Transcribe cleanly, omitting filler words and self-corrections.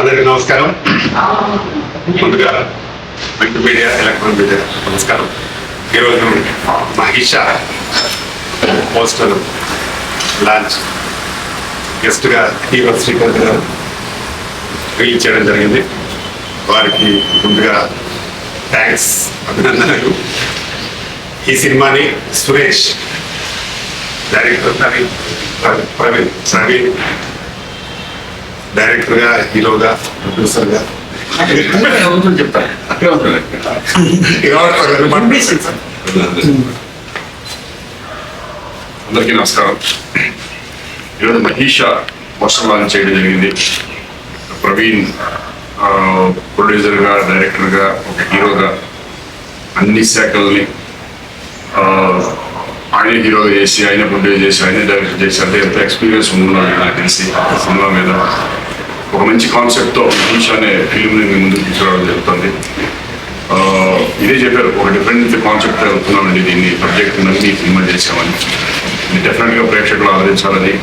అందరికీ నమస్కారం. ముందుగా ప్రింట్ మీడియా, ఎలక్ట్రానిక్ మీడియా నమస్కారం. ఈరోజు మహిషా పోస్టర్ లాంచ్ గెస్ట్గా హీరో శ్రీకాంత్ గారు రిలీజ్ చేయడం జరిగింది. వారికి ముందుగా థ్యాంక్స్, అభినందనలు. ఈ సినిమాని సురేష్ డైరెక్టర్ ప్రవీణ్ డైరెక్టర్గా, హీరోగా, ప్రొడ్యూసర్గా అందరికీ నమస్కారం. ఈరోజు మహిషా పోస్టర్ లాంచ్ చేయడం జరిగింది. ప్రవీణ్ ప్రొడ్యూసర్గా, డైరెక్టర్గా, ఒక హీరోగా అన్ని శాఖల్ని ఆయన హీరోగా చేసి, ఆయన ప్రొడ్యూస్ చేసి, ఆయన డైరెక్ట్ చేసి, అంటే ఎంత ఎక్స్పీరియన్స్ ఉంటున్నాడు నాకు తెలిసి సినిమా మీద. ఒక మంచి కాన్సెప్ట్తో మహిషా అనే ఫిల్మ్ని మీ ముందుకు తీసుకురావడం జరుగుతుంది. ఇదే చెప్పారు, ఒక డిఫరెంట్ కాన్సెప్ట్ వెళ్తున్నామండి, దీన్ని సబ్జెక్ట్ నమ్మి సినిమా చేసామని. ఇది డెఫినెట్గా ప్రేక్షకులు ఆదరించాలని